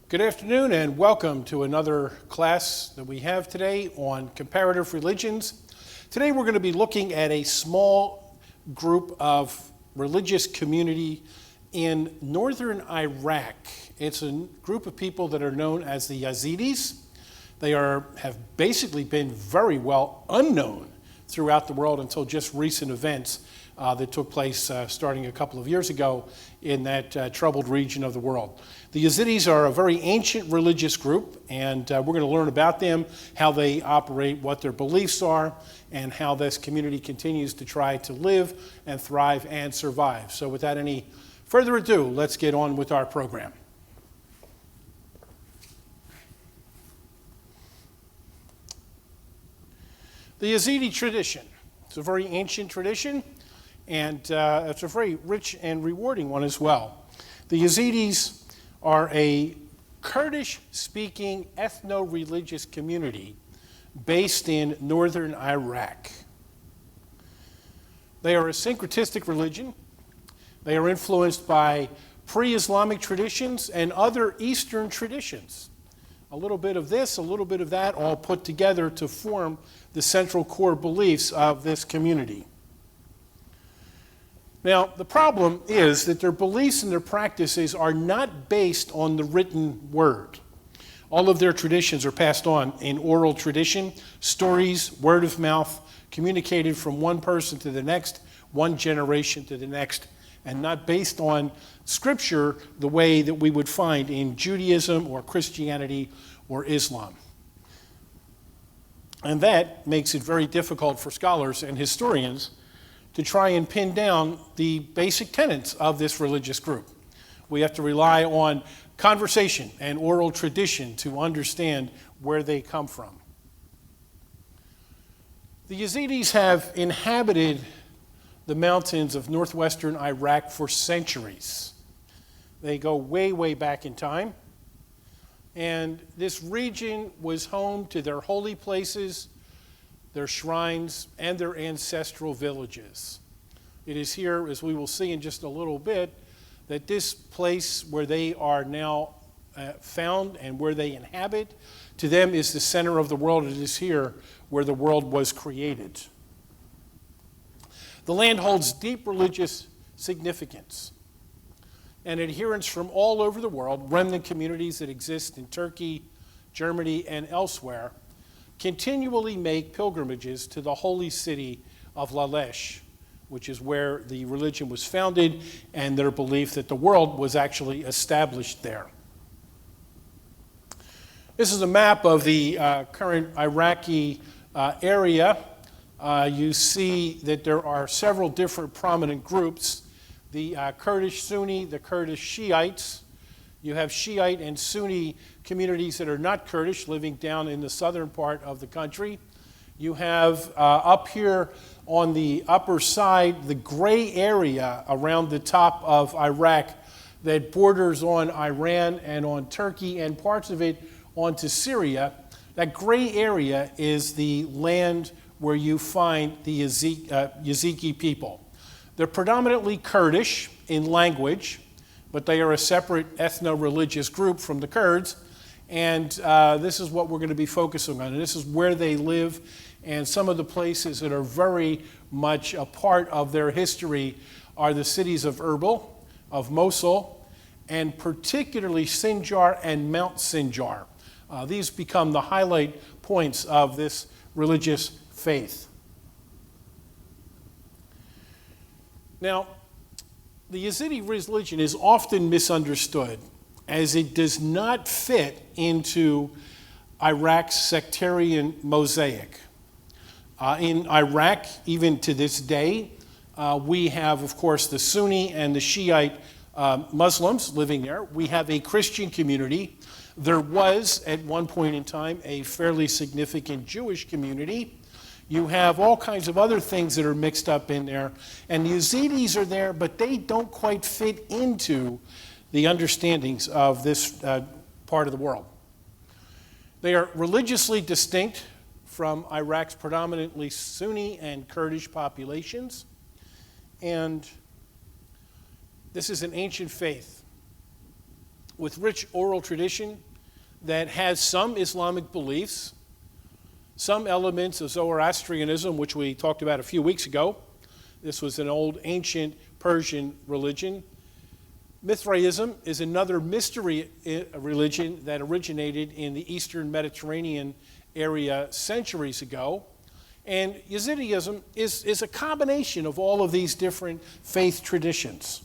Good afternoon and welcome to another class that we have today on comparative religions. Today we're going to be looking at a small group of religious community in northern Iraq. It's a group of people that are known as the Yazidis. They have basically been very well unknown throughout the world until just recent events that took place starting a couple of years ago in that troubled region of the world. The Yazidis are a very ancient religious group, and we're going to learn about them, how they operate, what their beliefs are, and how this community continues to try to live and thrive and survive. So without any further ado, let's get on with our program. The Yazidi tradition. It's a very ancient tradition, and it's a very rich and rewarding one as well. The Yazidis are a Kurdish-speaking ethno-religious community based in northern Iraq. They are a syncretistic religion. They are influenced by pre-Islamic traditions and other Eastern traditions. A little bit of this, a little bit of that, all put together to form the central core beliefs of this community. Now, the problem is that their beliefs and their practices are not based on the written word. All of their traditions are passed on in oral tradition, stories, word of mouth, communicated from one person to the next, one generation to the next, and not based on scripture the way that we would find in Judaism or Christianity or Islam. And that makes it very difficult for scholars and historians to try and pin down the basic tenets of this religious group. We have to rely on conversation and oral tradition to understand where they come from. The Yazidis have inhabited the mountains of northwestern Iraq for centuries. They go way, way back in time. And this region was home to their holy places, their shrines, and their ancestral villages. It is here, as we will see in just a little bit, that this place where they are now found and where they inhabit, to them is the center of the world. It is here where the world was created. The land holds deep religious significance, and adherents from all over the world, remnant communities that exist in Turkey, Germany, and elsewhere, continually make pilgrimages to the holy city of Lalesh, which is where the religion was founded, and their belief that the world was actually established there. This is a map of the current Iraqi area. You see that there are several different prominent groups. The Kurdish Sunni, the Kurdish Shiites. You have Shiite and Sunni communities that are not Kurdish living down in the southern part of the country. You have up here on the upper side the gray area around the top of Iraq that borders on Iran and on Turkey and parts of it onto Syria. That gray area is the land where you find the Yazidi people. They're predominantly Kurdish in language, but they are a separate ethno-religious group from the Kurds, and this is what we're going to be focusing on. And this is where they live, and some of the places that are very much a part of their history are the cities of Erbil, of Mosul, and particularly Sinjar and Mount Sinjar. These become the highlight points of this religious faith. Now, the Yazidi religion is often misunderstood as it does not fit into Iraq's sectarian mosaic. In Iraq, even to this day, we have, of course, the Sunni and the Shiite Muslims living there. We have a Christian community. There was, at one point in time, a fairly significant Jewish community. You have all kinds of other things that are mixed up in there. And the Yazidis are there, but they don't quite fit into the understandings of this part of the world. They are religiously distinct from Iraq's predominantly Sunni and Kurdish populations. And this is an ancient faith. with rich oral tradition that has some Islamic beliefs, some elements of Zoroastrianism, which we talked about a few weeks ago. This was an old ancient Persian religion. Mithraism is another mystery religion that originated in the Eastern Mediterranean area centuries ago. And Yazidism is a combination of all of these different faith traditions.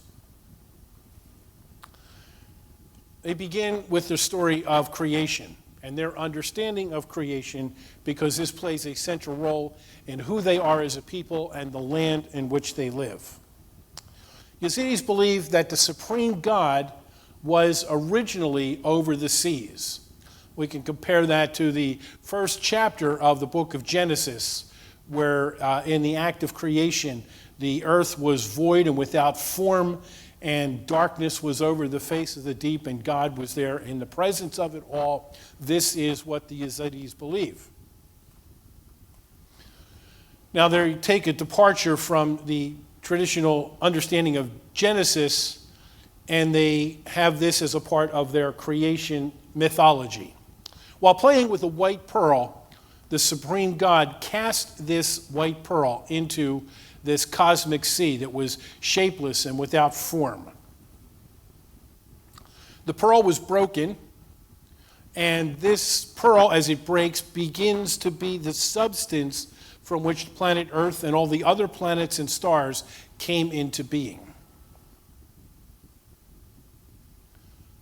They begin with the story of creation and their understanding of creation, because this plays a central role in who they are as a people and the land in which they live. Yazidis believe that the supreme God was originally over the seas. We can compare that to the first chapter of the book of Genesis, where in the act of creation, the earth was void and without form, and darkness was over the face of the deep, and God was there in the presence of it all. This is what the Yazidis believe. Now, they take a departure from the traditional understanding of Genesis, and they have this as a part of their creation mythology. While playing with a white pearl, the supreme God cast this white pearl into this cosmic sea that was shapeless and without form. The pearl was broken, and this pearl, as it breaks, begins to be the substance from which planet Earth and all the other planets and stars came into being.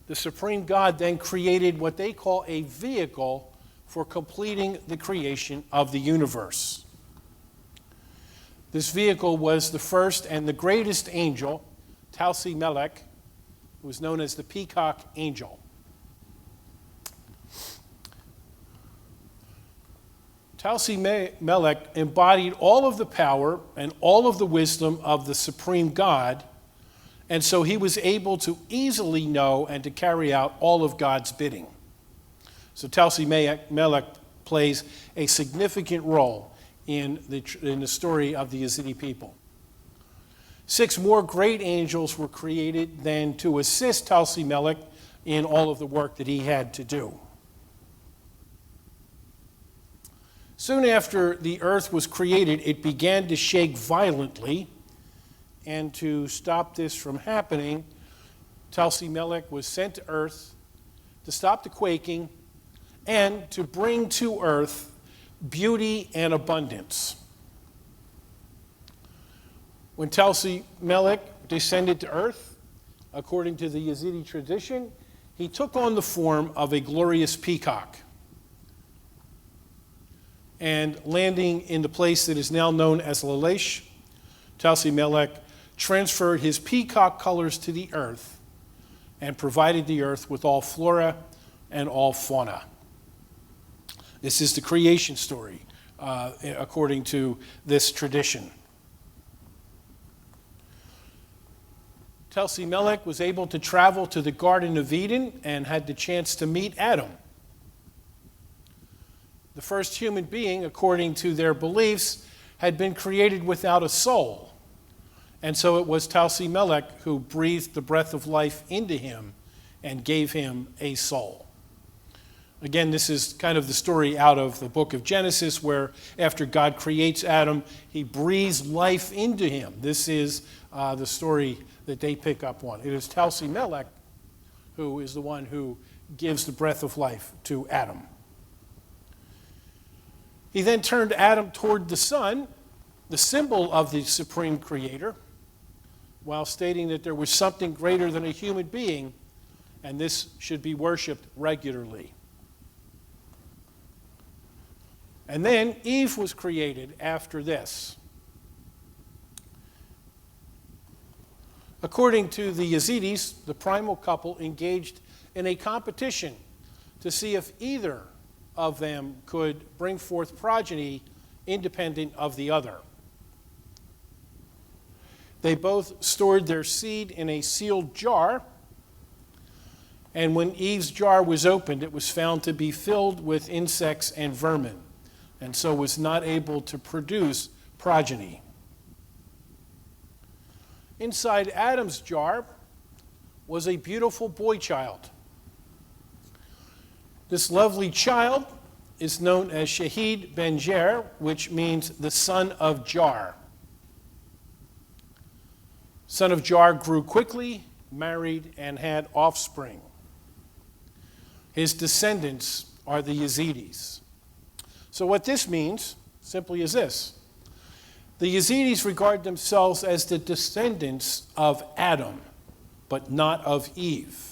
The supreme God then created what they call a vehicle for completing the creation of the universe. This vehicle was the first and the greatest angel, Talsi Melech, who was known as the peacock angel. Talsi Melech embodied all of the power and all of the wisdom of the supreme God, and so he was able to easily know and to carry out all of God's bidding. So Talsi Melech plays a significant role in the story of the Yazidi people. 6 more great angels were created then to assist Talsi Melech in all of the work that he had to do. Soon after the earth was created, it began to shake violently, and to stop this from happening, Talsi Melech was sent to earth to stop the quaking and to bring to earth beauty and abundance. When Talsi Melech descended to earth, according to the Yazidi tradition, he took on the form of a glorious peacock. And landing in the place that is now known as Lalesh, Talsi Melech transferred his peacock colors to the earth and provided the earth with all flora and all fauna. This is the creation story, according to this tradition. Talsi Melech was able to travel to the Garden of Eden and had the chance to meet Adam. The first human being, according to their beliefs, had been created without a soul. And so it was Talsi Melech who breathed the breath of life into him and gave him a soul. Again, this is kind of the story out of the book of Genesis, where after God creates Adam, he breathes life into him. This is the story that they pick up on. It is Talsi Melech who is the one who gives the breath of life to Adam. He then turned Adam toward the sun, the symbol of the supreme creator, while stating that there was something greater than a human being, and this should be worshipped regularly. And then Eve was created after this. According to the Yazidis, the primal couple engaged in a competition to see if either of them could bring forth progeny independent of the other. They both stored their seed in a sealed jar, and when Eve's jar was opened, it was found to be filled with insects and vermin, and so was not able to produce progeny. Inside Adam's jar was a beautiful boy child, This lovely child is known as Shahid Ben Jer, which means the son of Jar. Son of Jar grew quickly, married, and had offspring. His descendants are the Yazidis. So what this means simply is this. The Yazidis regard themselves as the descendants of Adam, but not of Eve.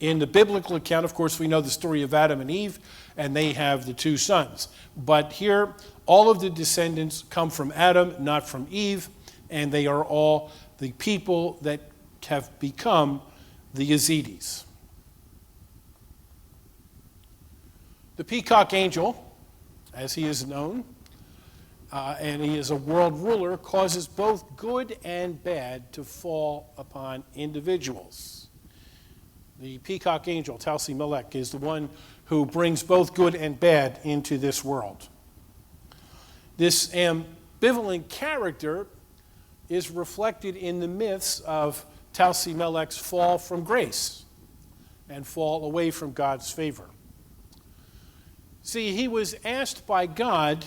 In the biblical account, of course, we know the story of Adam and Eve, and they have the two sons. But here, all of the descendants come from Adam, not from Eve, and they are all the people that have become the Yazidis. The peacock angel, as he is known, and he is a world ruler, causes both good and bad to fall upon individuals. The peacock angel, Talsi Melech, is the one who brings both good and bad into this world. This ambivalent character is reflected in the myths of Talsi Melech's fall from grace and fall away from God's favor. See, he was asked by God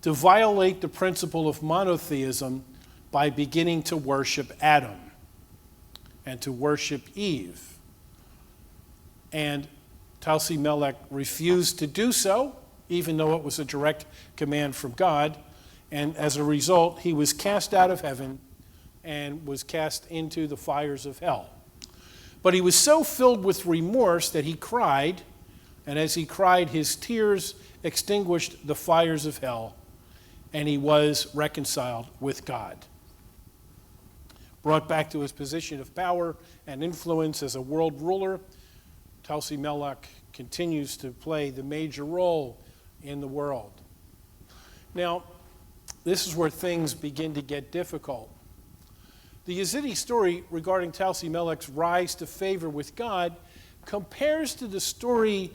to violate the principle of monotheism by beginning to worship Adam and to worship Eve. And Talsi Melech refused to do so, even though it was a direct command from God. And as a result, he was cast out of heaven and was cast into the fires of hell. But he was so filled with remorse that he cried, and as he cried, his tears extinguished the fires of hell, and he was reconciled with God. Brought back to his position of power and influence as a world ruler, Talsi Melech continues to play the major role in the world. Now, this is where things begin to get difficult. The Yazidi story regarding Talsi Melech's rise to favor with God compares to the story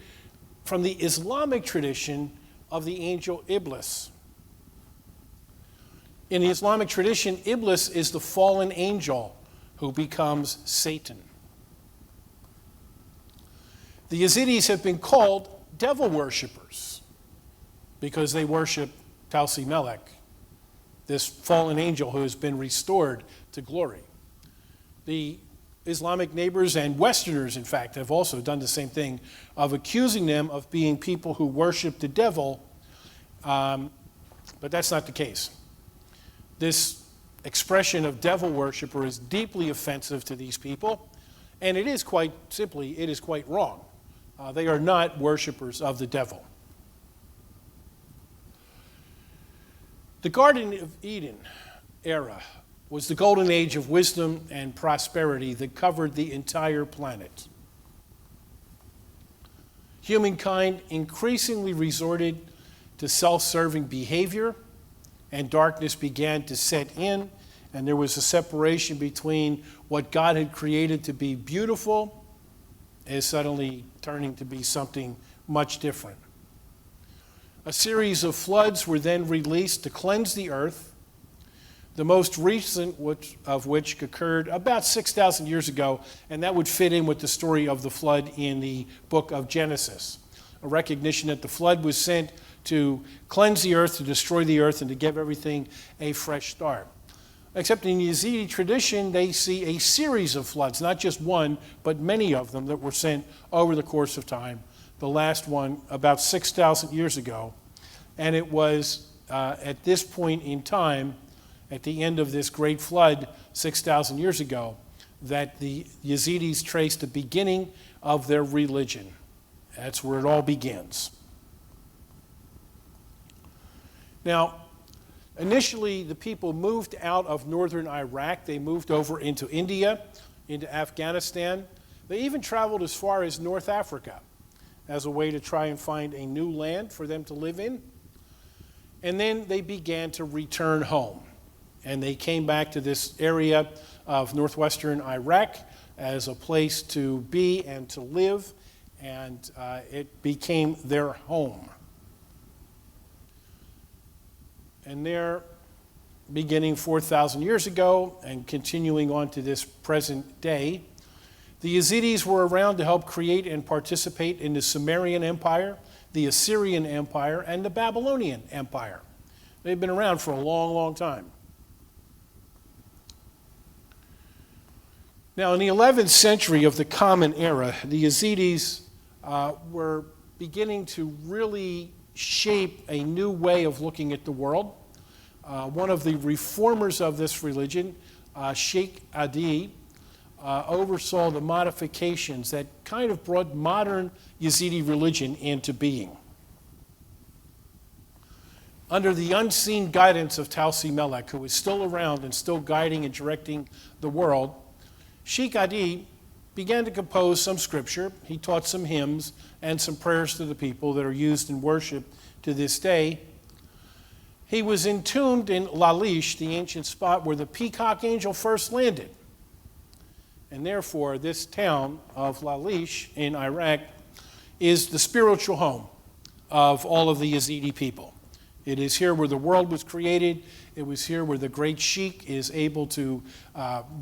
from the Islamic tradition of the angel Iblis. In the Islamic tradition, Iblis is the fallen angel who becomes Satan. The Yazidis have been called devil worshippers because they worship Talsi Melech, this fallen angel who has been restored to glory. The Islamic neighbors and Westerners, in fact, have also done the same thing of accusing them of being people who worship the devil, but that's not the case. This expression of devil worshipper is deeply offensive to these people, and it is quite wrong. They are not worshipers of the devil. The Garden of Eden era was the golden age of wisdom and prosperity that covered the entire planet. Humankind increasingly resorted to self-serving behavior, and darkness began to set in, and there was a separation between what God had created to be beautiful is suddenly turning to be something much different. A series of floods were then released to cleanse the earth, the most recent of which occurred about 6,000 years ago, and that would fit in with the story of the flood in the book of Genesis. A recognition that the flood was sent to cleanse the earth, to destroy the earth, and to give everything a fresh start. Except in the Yazidi tradition, they see a series of floods, not just one, but many of them that were sent over the course of time. The last one about 6,000 years ago. And it was at this point in time, at the end of this great flood 6,000 years ago, that the Yazidis traced the beginning of their religion. That's where it all begins. Now, initially, the people moved out of northern Iraq. They moved over into India, into Afghanistan. They even traveled as far as North Africa as a way to try and find a new land for them to live in. And then they began to return home. And they came back to this area of northwestern Iraq as a place to be and to live, and it became their home. And there, beginning 4,000 years ago and continuing on to this present day, The Yazidis were around to help create and participate in the Sumerian Empire, the Assyrian Empire, and the Babylonian Empire. They've been around for a long, long time. Now, in the 11th century of the Common Era, the Yazidis were beginning to really shape a new way of looking at the world. One of the reformers of this religion, Sheikh Adi, oversaw the modifications that kind of brought modern Yazidi religion into being. Under the unseen guidance of Tausi Melek, who is still around and still guiding and directing the world, Sheikh Adi began to compose some scripture. He taught some hymns and some prayers to the people that are used in worship to this day. He was entombed in Lalish, the ancient spot where the peacock angel first landed. And therefore, this town of Lalish in Iraq is the spiritual home of all of the Yazidi people. It is here where the world was created. It was here where the great sheikh is able to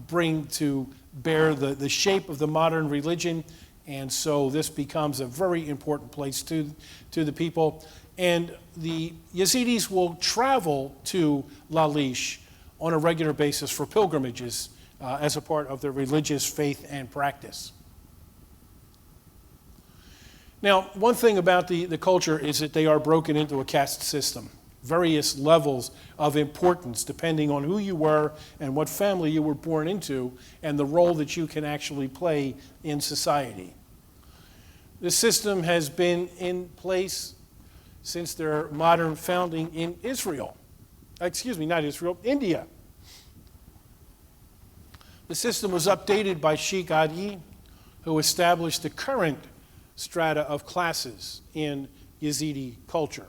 bring to bear the shape of the modern religion. And so this becomes a very important place to the people. And the Yazidis will travel to Lalish on a regular basis for pilgrimages as a part of their religious faith and practice. Now, one thing about the culture is that they are broken into a caste system, various levels of importance depending on who you were and what family you were born into and the role that you can actually play in society. This system has been in place since their modern founding in Israel. India. The system was updated by Sheikh Adi, who established the current strata of classes in Yazidi culture.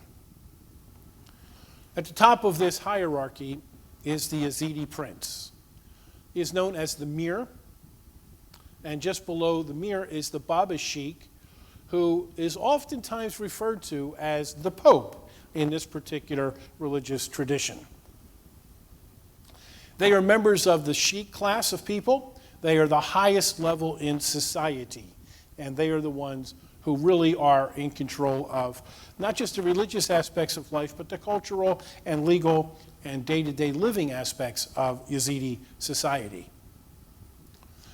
At the top of this hierarchy is the Yazidi prince. He is known as the Mir, and just below the Mir is the Baba Sheikh, who is oftentimes referred to as the Pope in this particular religious tradition. They are members of the Sheikh class of people. They are the highest level in society, and they are the ones who really are in control of not just the religious aspects of life, but the cultural and legal and day-to-day living aspects of Yazidi society.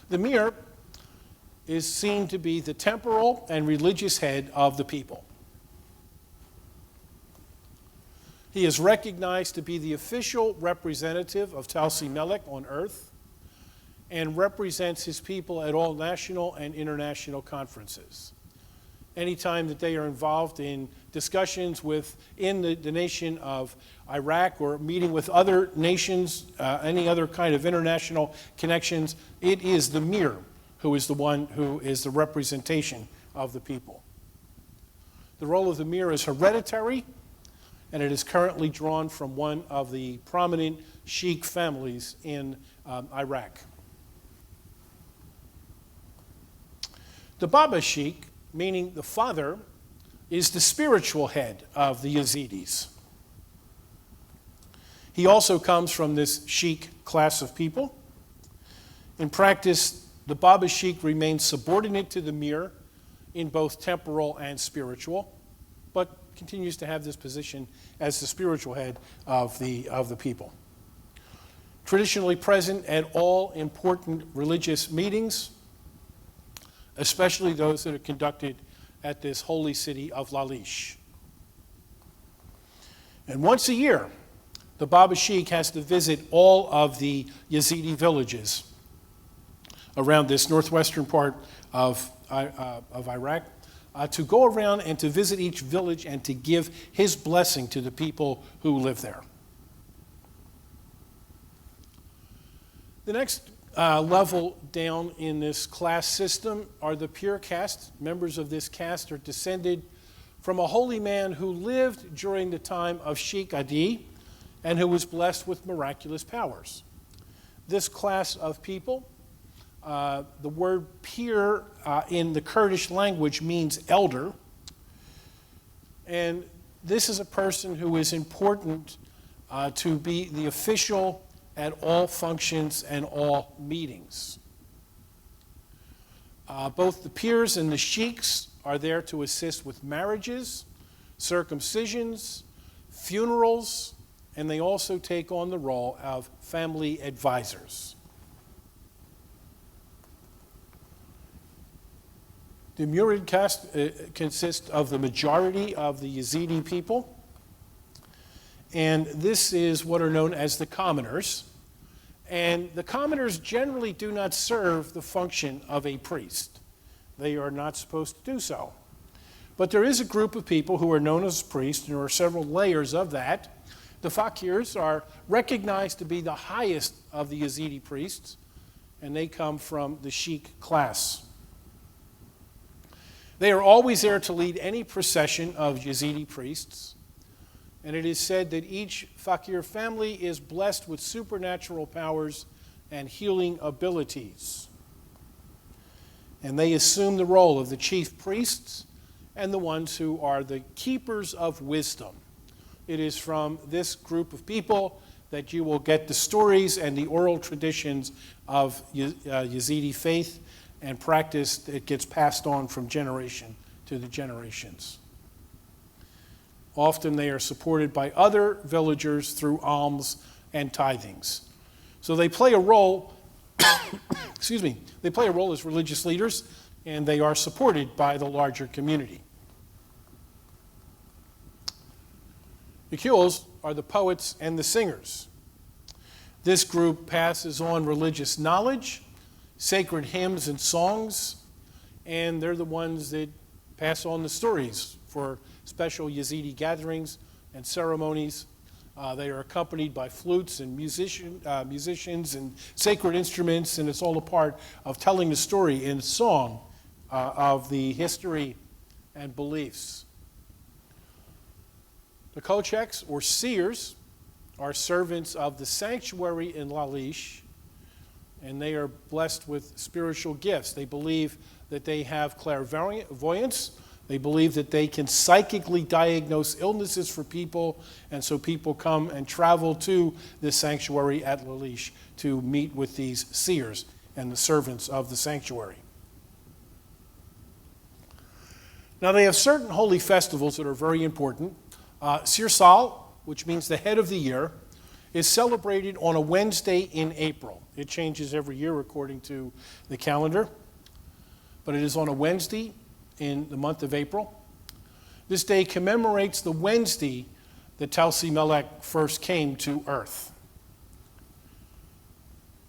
The Mir is seen to be the temporal and religious head of the people. He is recognized to be the official representative of Tausi Melek on earth and represents his people at all national and international conferences. Anytime that they are involved in discussions within the nation of Iraq or meeting with other nations, any other kind of international connections, it is the Mir who is the one who is the representation of the people. The role of the Mir is hereditary, and it is currently drawn from one of the prominent Sheikh families in Iraq. The Baba Sheikh, meaning the father, is the spiritual head of the Yazidis. He also comes from this Sheikh class of people. In practice, the Baba Sheikh remains subordinate to the Mir in both temporal and spiritual, but continues to have this position as the spiritual head of the people. Traditionally present at all important religious meetings, especially those that are conducted at this holy city of Lalish. And once a year, the Baba Sheikh has to visit all of the Yazidi villages around this northwestern part of Iraq, to go around and to visit each village and to give his blessing to the people who live there. The next level down in this class system are the pure caste. Members of this caste are descended from a holy man who lived during the time of Sheikh Adi and who was blessed with miraculous powers. This class of people, the word pir in the Kurdish language means elder, and this is a person who is important to be the official at all functions and all meetings. Both the peers and the sheiks are there to assist with marriages, circumcisions, funerals, and they also take on the role of family advisors. The Murid caste consists of the majority of the Yazidi people, and this is what are known as the commoners. And the commoners generally do not serve the function of a priest. They are not supposed to do so. But there is a group of people who are known as priests, and there are several layers of that. The fakirs are recognized to be the highest of the Yazidi priests, and they come from the sheikh class. They are always there to lead any procession of Yazidi priests, and it is said that each fakir family is blessed with supernatural powers and healing abilities. And they assume the role of the chief priests and the ones who are the keepers of wisdom. It is from this group of people that you will get the stories and the oral traditions of Yazidi faith and practice that gets passed on from generation to the generations. Often they are supported by other villagers through alms and tithings. So they play a role, they play a role as religious leaders, and they are supported by the larger community. The Kuls are the poets and the singers. This group passes on religious knowledge, sacred hymns and songs, and they're the ones that pass on the stories for special Yazidi gatherings and ceremonies. They are accompanied by flutes and musicians and sacred instruments, and it's all a part of telling the story in song of the history and beliefs. The Kocheks, or seers, are servants of the sanctuary in Lalish, and they are blessed with spiritual gifts. They believe that they have clairvoyance. They believe that they can psychically diagnose illnesses for people, and so people come and travel to this sanctuary at Lalish to meet with these seers and the servants of the sanctuary. Now, they have certain holy festivals that are very important. Sirsal, which means the head of the year, is celebrated on a Wednesday in April. It changes every year according to the calendar, but it is on a Wednesday in the month of April. This day commemorates the Wednesday that Talsi Melech first came to earth.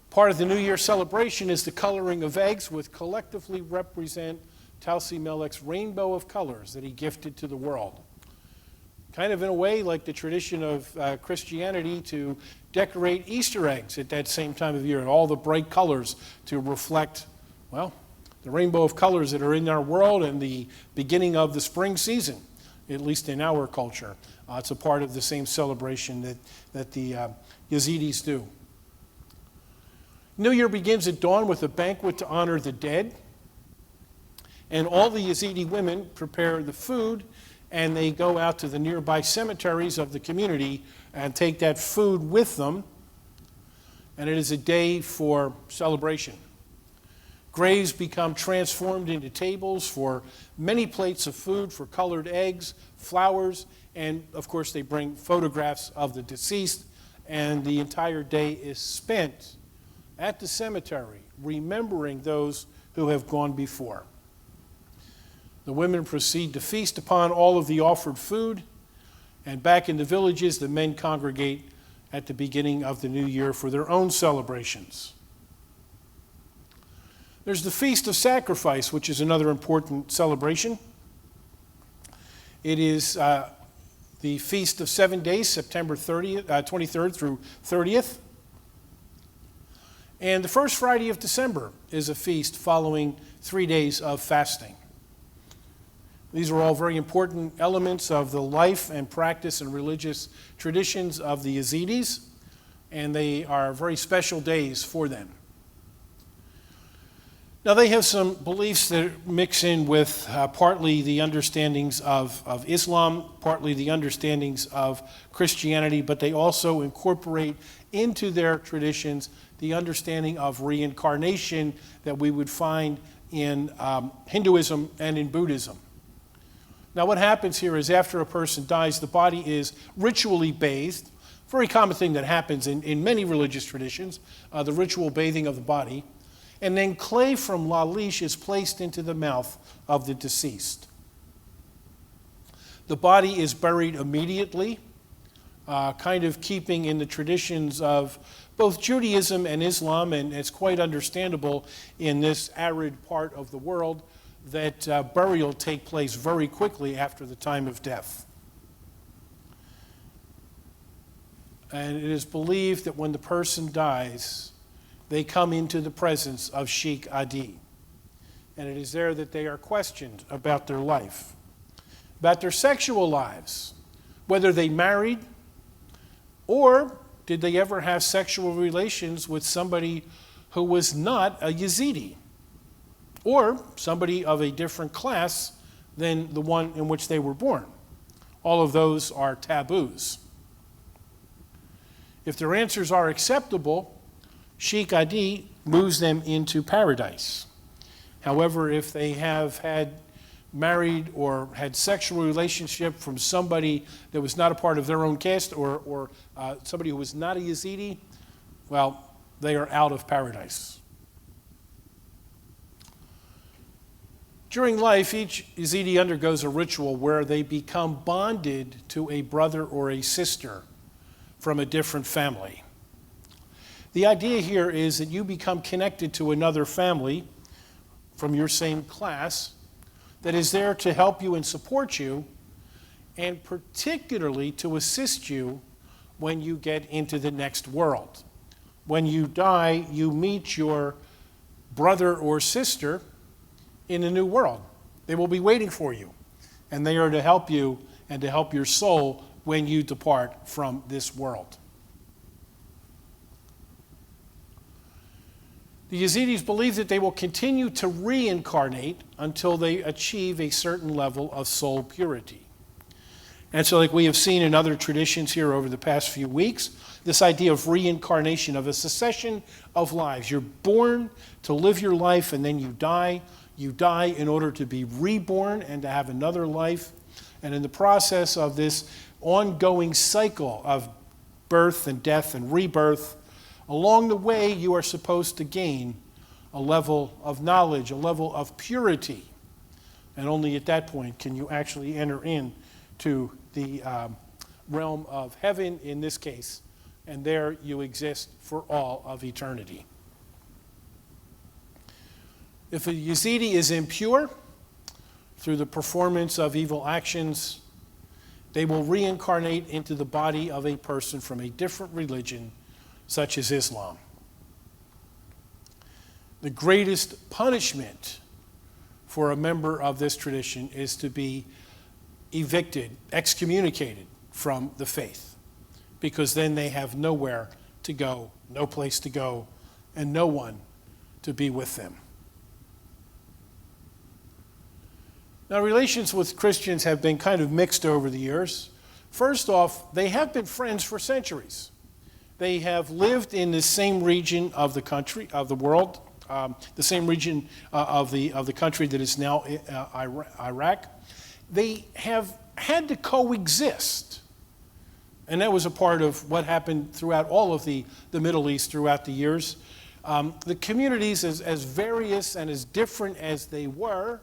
Part of the New Year celebration is the coloring of eggs, which collectively represent Talsi Melech's rainbow of colors that he gifted to the world. Kind of in a way like the tradition of Christianity to decorate Easter eggs at that same time of year, and all the bright colors to reflect, well, the rainbow of colors that are in our world and the beginning of the spring season, at least in our culture. It's a part of the same celebration that the Yazidis do. New Year begins at dawn with a banquet to honor the dead, and all the Yazidi women prepare the food, and they go out to the nearby cemeteries of the community and take that food with them, and it is a day for celebration. Graves become transformed into tables for many plates of food, for colored eggs, flowers, and of course they bring photographs of the deceased, and the entire day is spent at the cemetery remembering those who have gone before. The women proceed to feast upon all of the offered food, and back in the villages, the men congregate at the beginning of the new year for their own celebrations. There's the Feast of Sacrifice, which is another important celebration. It is the feast of 7 days, September 23rd through 30th. And the first Friday of December is a feast following 3 days of fasting. These are all very important elements of the life and practice and religious traditions of the Yazidis, and they are very special days for them. Now, they have some beliefs that mix in with partly the understandings of Islam, partly the understandings of Christianity, but they also incorporate into their traditions the understanding of reincarnation that we would find in Hinduism and in Buddhism. Now what happens here is after a person dies, the body is ritually bathed. Very common thing that happens in many religious traditions, the ritual bathing of the body. And then clay from lalish is placed into the mouth of the deceased. The body is buried immediately, kind of keeping in the traditions of both Judaism and Islam, and it's quite understandable in this arid part of the world that burial take place very quickly after the time of death. And it is believed that when the person dies, they come into the presence of Sheikh Adi. And it is there that they are questioned about their life, about their sexual lives, whether they married or did they ever have sexual relations with somebody who was not a Yazidi or somebody of a different class than the one in which they were born. All of those are taboos. If their answers are acceptable, Sheikh Adi moves them into paradise. However, if they have had married or had sexual relationship from somebody that was not a part of their own caste or somebody who was not a Yazidi, well, they are out of paradise. During life, each Yazidi undergoes a ritual where they become bonded to a brother or a sister from a different family. The idea here is that you become connected to another family from your same class that is there to help you and support you, and particularly to assist you when you get into the next world. When you die, you meet your brother or sister in a new world. They will be waiting for you, and they are to help you and to help your soul when you depart from this world. The Yazidis believe that they will continue to reincarnate until they achieve a certain level of soul purity. And so, like we have seen in other traditions here over the past few weeks, this idea of reincarnation, of a succession of lives. You're born to live your life and then you die. You die in order to be reborn and to have another life. And in the process of this ongoing cycle of birth and death and rebirth, along the way you are supposed to gain a level of knowledge, a level of purity. And only at that point can you actually enter into the realm of heaven in this case, and there you exist for all of eternity. If a Yazidi is impure through the performance of evil actions, they will reincarnate into the body of a person from a different religion, such as Islam. The greatest punishment for a member of this tradition is to be evicted, excommunicated from the faith, because then they have nowhere to go, no place to go, and no one to be with them. Now, relations with Christians have been kind of mixed over the years. First off, they have been friends for centuries. They have lived in the same region of the country, of the world, the same region of the country that is now Iraq. They have had to coexist. And that was a part of what happened throughout all of the Middle East throughout the years. The communities, as various and as different as they were,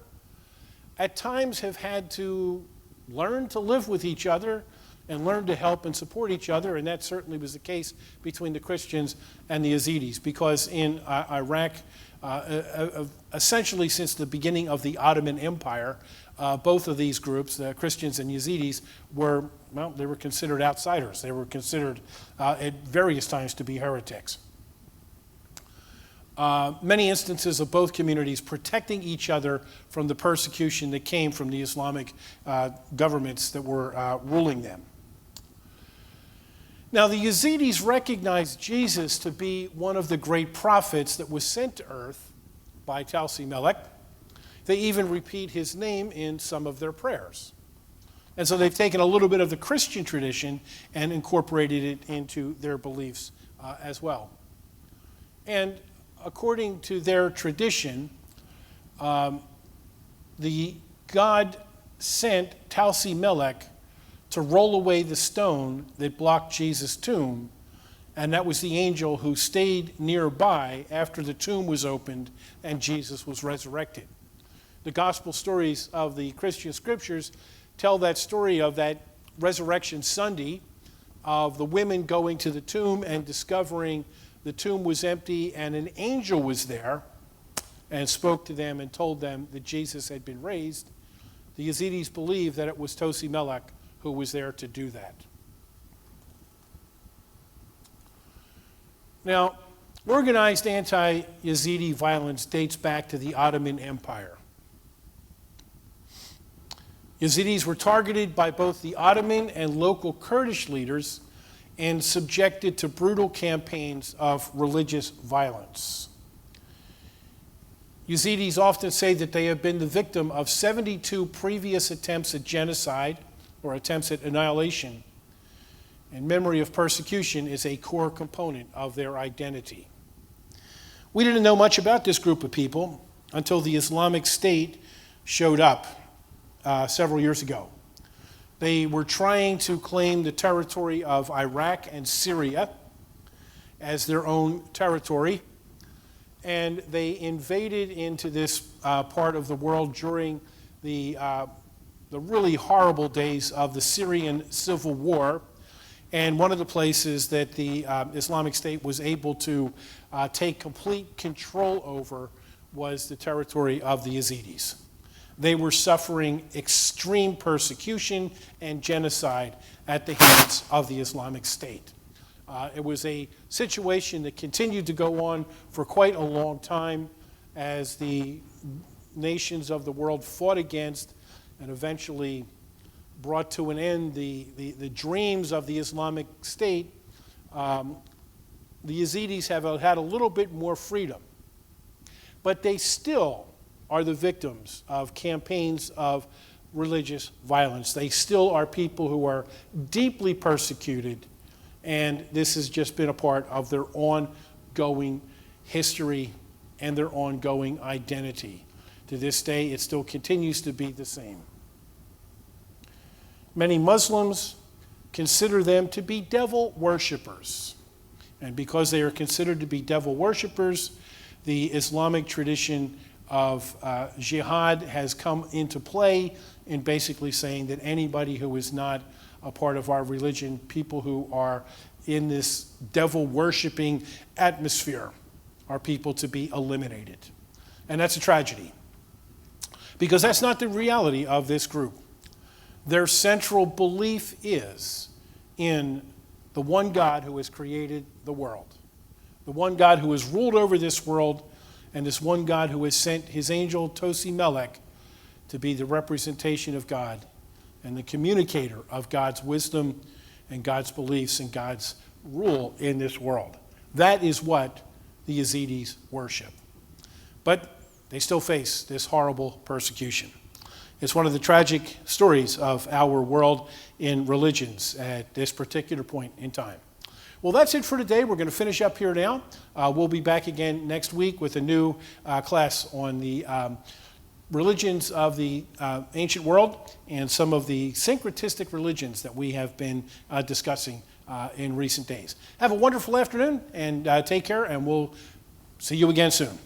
at times have had to learn to live with each other and learn to help and support each other, and that certainly was the case between the Christians and the Yazidis, because in Iraq, essentially since the beginning of the Ottoman Empire, both of these groups, the Christians and Yazidis, they were considered outsiders. They were considered at various times to be heretics. Many instances of both communities protecting each other from the persecution that came from the Islamic governments that were ruling them. Now, the Yazidis recognized Jesus to be one of the great prophets that was sent to earth by Talsi Melek. They even repeat his name in some of their prayers. And so they've taken a little bit of the Christian tradition and incorporated it into their beliefs as well. And according to their tradition, the God sent Talsi Melech to roll away the stone that blocked Jesus' tomb, and that was the angel who stayed nearby after the tomb was opened and Jesus was resurrected. The gospel stories of the Christian scriptures tell that story of that Resurrection Sunday, of the women going to the tomb and discovering the tomb was empty and an angel was there and spoke to them and told them that Jesus had been raised. The Yazidis believe that it was Talsi Melech who was there to do that. Now, organized anti-Yazidi violence dates back to the Ottoman Empire. Yazidis were targeted by both the Ottoman and local Kurdish leaders and subjected to brutal campaigns of religious violence. Yazidis often say that they have been the victim of 72 previous attempts at genocide or attempts at annihilation, and memory of persecution is a core component of their identity. We didn't know much about this group of people until the Islamic State showed up several years ago. They were trying to claim the territory of Iraq and Syria as their own territory, and they invaded into this part of the world during the really horrible days of the Syrian civil war. And one of the places that the Islamic State was able to take complete control over was the territory of the Yazidis. They were suffering extreme persecution and genocide at the hands of the Islamic State. It was a situation that continued to go on for quite a long time as the nations of the world fought against and eventually brought to an end the dreams of the Islamic State. The Yazidis have had a little bit more freedom, but they still are the victims of campaigns of religious violence. They still are people who are deeply persecuted, and this has just been a part of their ongoing history and their ongoing identity. To this day, it still continues to be the same. Many Muslims consider them to be devil worshippers. And because they are considered to be devil worshippers, the Islamic tradition of jihad has come into play in basically saying that anybody who is not a part of our religion, people who are in this devil worshiping atmosphere, are people to be eliminated. And that's a tragedy, because that's not the reality of this group. Their central belief is in the one God who has created the world, the one God who has ruled over this world, and this one God who has sent his angel Talsi Melech to be the representation of God and the communicator of God's wisdom and God's beliefs and God's rule in this world. That is what the Yazidis worship. But they still face this horrible persecution. It's one of the tragic stories of our world in religions at this particular point in time. Well, that's it for today. We're going to finish up here now. We'll be back again next week with a new class on the religions of the ancient world and some of the syncretistic religions that we have been discussing in recent days. Have a wonderful afternoon and take care, and we'll see you again soon.